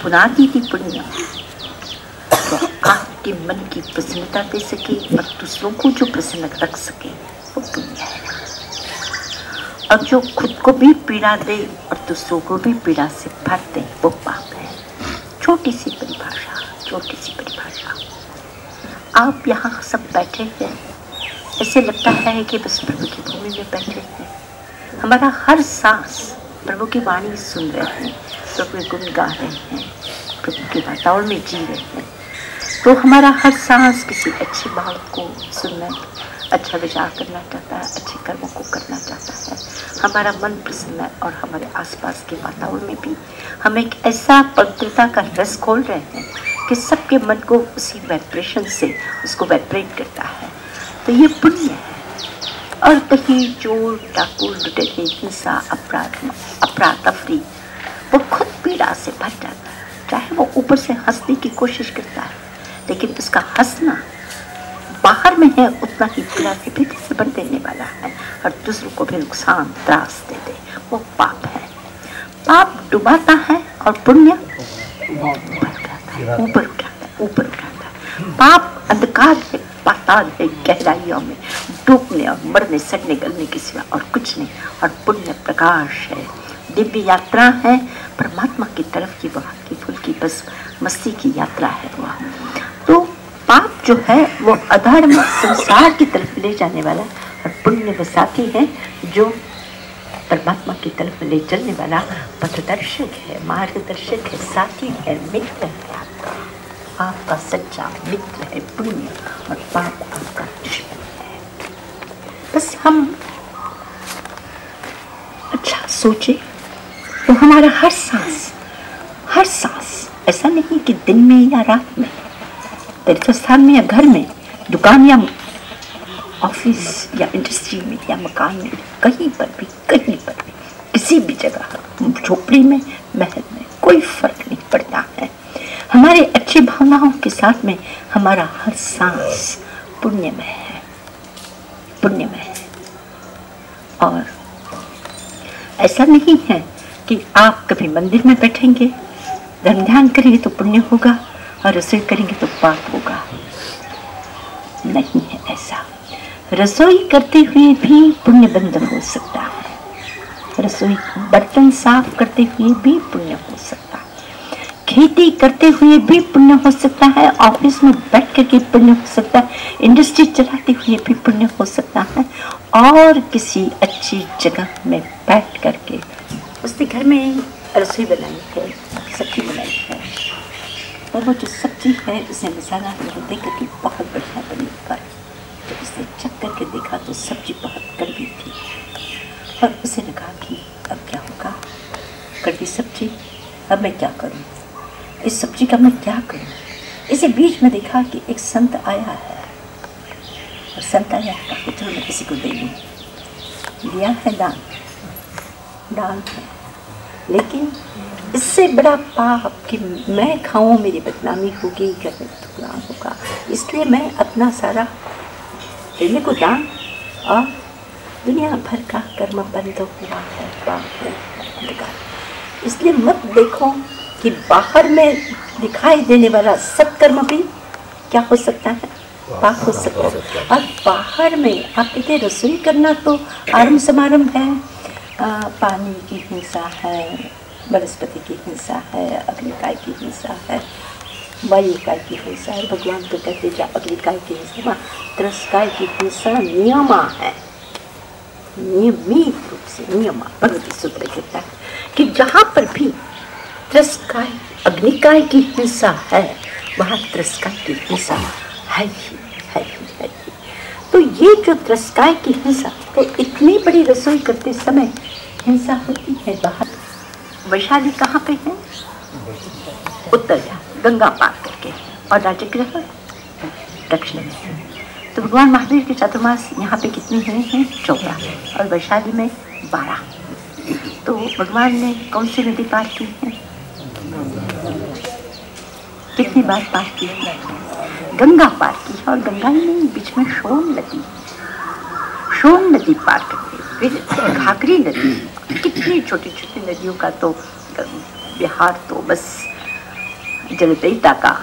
पुनाती थी पुण्य, तो आपके मन की प्रसन्नता दे सके और दूसरों को जो प्रसन्न रख सके वो पुण्य है। और जो खुद को भी पीड़ा दे और दूसरों को भी पीड़ा से भर दे वो पाप है। छोटी सी परिभाषा, छोटी सी परिभाषा। आप यहाँ सब बैठे हैं, ऐसे लगता है कि बस प्रभु की भूमि में बैठे हैं। हमारा हर सांस प्रभु की वाणी सुन रहे हैं, प्रभु के गुण गा रहे हैं, प्रभु के वातावरण में जी रहे हैं। तो हमारा हर सांस किसी अच्छे भाव को सुनना, अच्छा विचार करना चाहता है, अच्छे कर्मों को करना चाहता है। हमारा मन प्रसन्न है और हमारे आसपास के वातावरण में भी हम एक ऐसा पवित्रता का रस खोल रहे हैं कि सबके मन को उसी वाइब्रेशन से उसको वाइब्रेट करता है। तो ये पुण्य है। और कहीं चोर, डाकू, लुटेरे, हिंसा, अपराध अफरी वो खुद पीड़ा से भर जाता है। चाहे वो ऊपर से हंसने की कोशिश करता है, लेकिन उसका हंसना बाहर में है उतना ही पीड़ा से भीतर से भर देने वाला है और दूसरों को भी नुकसान त्रास दे दे, वो पाप है। पाप डुबाता है और पुण्य ऊपर उठाता है, ऊपर उठाता है, ऊपर उठाता है। पाप अंधकार है, पाताल है, गहराइयों में डूबने और मरने, सड़ने, गलने के सिवा और कुछ नहीं। और पुण्य प्रकाश है, दिव्य यात्रा है परमात्मा की तरफ की, वहाँ की फुल्की बस मस्ती की यात्रा है वह। तो पाप जो है वो अधर्म संसार की तरफ ले जाने वाला और पुण्य वो साथी है जो परमात्मा की तरफ ले चलने वाला पथदर्शक है, मार्गदर्शक है, साथी है, मित्र है। आपका सच्चा मित्र है पुण्य और पाप आपका दुश्मन है। बस हम अच्छा सोचे तो हमारा हर सांस ऐसा नहीं कि दिन में या रात में, तीर्थ स्थान में या घर में, दुकान या ऑफिस या इंडस्ट्री में या मकान में, कहीं पर भी किसी भी जगह, झोपड़ी में, महल में, कोई फर्क नहीं पड़ता है। हमारे अच्छी भावनाओं के साथ में हमारा हर सांस पुण्यमय है, पुण्यमय है। और ऐसा नहीं है कि आप कभी मंदिर में बैठेंगे, धर्म ध्यान करेंगे तो पुण्य होगा और रसोई करेंगे तो पाप होगा। नहीं है ऐसा। रसोई करते हुए भी पुण्य बंधन हो सकता है, रसोई बर्तन साफ करते हुए भी पुण्य हो सकता है, खेती करते हुए भी पुण्य हो सकता है, ऑफिस में बैठ करके पुण्य हो सकता है, इंडस्ट्री चलाते हुए भी पुण्य हो सकता है, और किसी अच्छी जगह में बैठ करके उसने घर में रसोई बनाई है, सब्जी बनाई है, और वो जो सब्जी है उसने मसाला देख करके बहुत बढ़िया बनी, पर जब उसने चख करके देखा तो सब्जी बहुत कड़वी थी और उसे लगा कि अब क्या होगा, कड़वी सब्जी, अब मैं क्या करूं, इस सब्जी का मैं क्या करूं। इसी बीच में देखा कि एक संत आया है और संत आया कहा चलो मैं किसी को दे दूँ, दिया है दान है, लेकिन इससे बड़ा पाप कि मैं खाऊं, मेरी बदनामी होगी, घर में दुखलाम होगा, इसलिए मैं अपना सारा देने को दान, और दुनिया भर का कर्म बंद हुआ है, पाप है, अंधकार। इसलिए मत देखो कि बाहर में दिखाई देने वाला सत्कर्म भी क्या हो सकता है, पाप हो सकता है। और बाहर में आप कहते रसोई करना तो आरंभ समारंभ है, पानी की हिंसा है, वनस्पति की हिंसा है, अग्निकाय की हिंसा है, वायुकाय की हिंसा है। भगवान तो कहते जा अग्निकाय की हिंसा, त्रस्काय की हिंसा नियमा है, नियमित रूप से नियमा। भगवती सूत्र कहता है कि जहाँ पर भी त्रस्काय अग्निकाय की हिंसा है वहाँ त्रस्काय की हिंसा है ही। तो ये जो त्रस्काय की हिंसा, तो इतनी बड़ी रसोई करते समय हिंसा होती है बाहर। वैशाली कहाँ पे है? उत्तर गंगा पार करके, और राजगृह दक्षिण में। तो भगवान महावीर के चातुर्मास यहाँ पे कितने हुए हैं? 14, और वैशाली में 12। तो भगवान ने कौन सी नदी पार की है? कितनी बार पार की है? गंगा पार की है, और गंगा ही नहीं, बीच में सोन नदी पार करके फिर घाघरी नदी। कितनी छोटी छोटी नदियों का तो बिहार तो बस जलदेवता का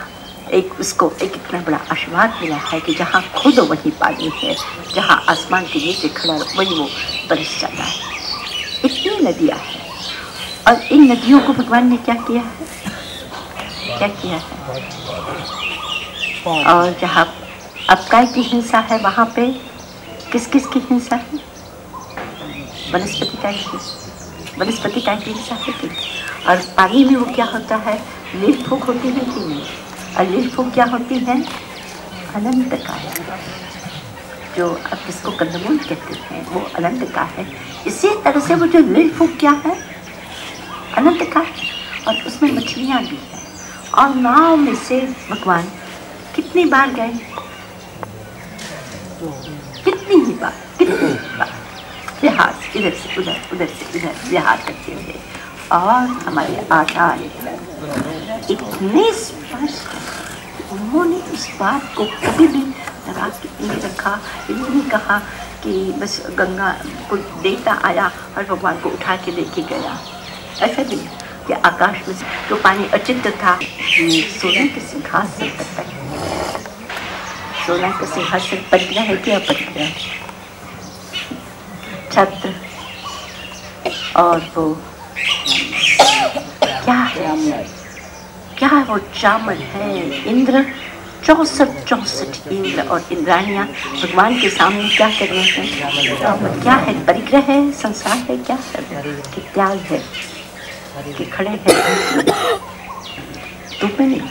एक उसको एक इतना बड़ा आशीर्वाद मिला है कि जहाँ खुद वही पानी है, जहाँ आसमान के नीचे खड़ा वही वो बरस जाता है। इतनी नदियाँ हैं और इन नदियों को भगवान ने क्या किया है, क्या किया है। और जहाँ अब काय की हिंसा है वहाँ पे किस किस की हिंसा है, वनस्पति काय की, वनस्पति काय की हिंसा है कि। और पानी में वो क्या होता है, लील फूक होती है कि नहीं, और लील फूक क्या होती है, अनंत का है, जो अब इसको कंदमूल कहते हैं वो अनंत का है। इसी तरह से वो जो लील फूक क्या है, अनंत का है, और उसमें मछलियाँ भी हैं। और नाव में से भगवान कितनी बार गए, कितनी ही बार विहार इधर से उधर, उधर से इधर विहार करते हुए। और हमारे आचार्य इतने स्पष्ट, उन्होंने इस बात को कभी भी लगा के नहीं रखा, ये नहीं कहा कि बस गंगा को देवता आया और भगवान को उठा के लेके गया, ऐसा नहीं कि आकाश में जो पानी अचिंत्य था, सोने के सिंहासन तक, सोना का सिंहासन परिग्रह है क्या, परिग्रह छत्र, और वो क्या है, क्या है वो चामल है, इंद्र 64 इंद्र और इंद्राणियाँ भगवान के सामने क्या कर रहे हैं, क्या है, परिग्रह है, संसार है, क्या है, कि त्याग है, कि खड़े हैं धूप में नहीं,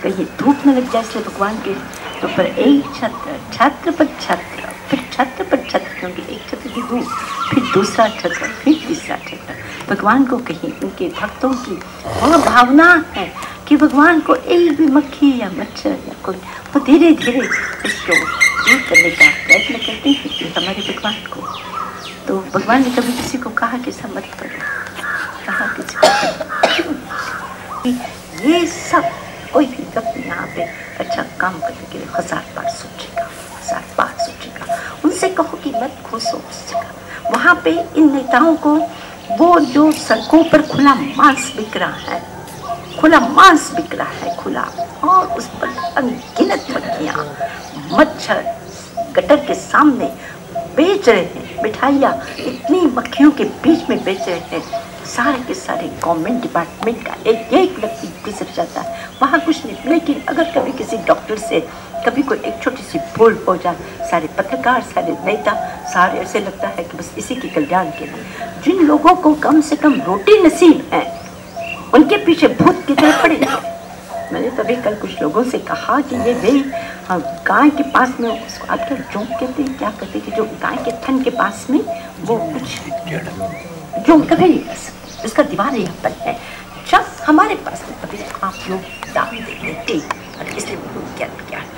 कहीं धूप में लग जाए, इसलिए भगवान के ऊपर एक छत्र, छत्र पर छत्र, फिर छत्र पर छत्र, क्योंकि एक छत्र की धूप, फिर दूसरा छत्र, फिर तीसरा छत्र। भगवान को कहीं उनके भक्तों की वो भावना है कि भगवान को एक भी मक्खी या मच्छर या कोई, वो धीरे धीरे इसको दूर करने का प्रयत्न करते हैं कि हमारे भगवान को। तो भगवान ने कभी किसी को कहा कि ऐसा मत करो, कहा किसी को ये सब कोई भी व्यक्ति यहाँ पे अच्छा काम करने के लिए 1000 बार सोचेगा, 1000 बार सोचेगा। उनसे कहो कि मत घुसो उस जगह, वहाँ पे इन नेताओं को वो जो सड़कों पर खुला मांस बिक रहा है, खुला मांस बिक रहा है खुला, और उस पर अनगिनत मक्खियाँ मच्छर गटर के सामने बेच रहे हैं, मिठाइयाँ इतनी मक्खियों के बीच में बेच रहे हैं, सारे के सारे गवर्नमेंट डिपार्टमेंट का एक एक व्यक्ति गुजर जाता है, वहाँ कुछ नहीं। लेकिन अगर कभी किसी डॉक्टर से कभी कोई एक छोटी सी भूल हो जाए, सारे पत्रकार, सारे नेता, सारे ऐसे लगता है कि बस इसी के कल्याण के लिए। जिन लोगों को कम से कम रोटी नसीब है, उनके पीछे भूत की तरह पड़े। मैंने तभी कल कुछ लोगों से कहा कि ये वे गाय के पास में, उसको आप क्या जोंक कहते हैं, क्या कहते हैं, कि जो गाय के थन के पास में वो कुछ जो कभी नहीं कर सकते, उसका दीवार यहाँ पर है। जब हमारे पास में कभी आप लोग दाम दे देते, इसलिए क्या क्या गया है।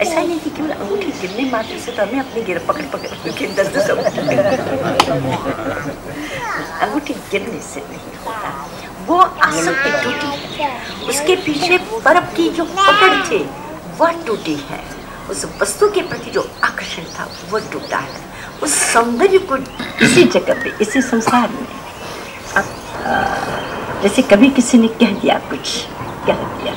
ऐसा ही नहीं कि केवल अंगूठी गिरने मात्र से तो हमें अपनी गिर पकड़ के 10 अंगूठी गिरने से नहीं होता, वो आसक्ति टूटी है, उसके पीछे बर्फ की जो पकड़ थी वह टूटी है, उस वस्तु के प्रति जो आकर्षण था वो टूटा है, उस सौंदर्य को इसी जगह पे, इसी संसार में। अब जैसे कभी किसी ने कह दिया, कुछ कह दिया,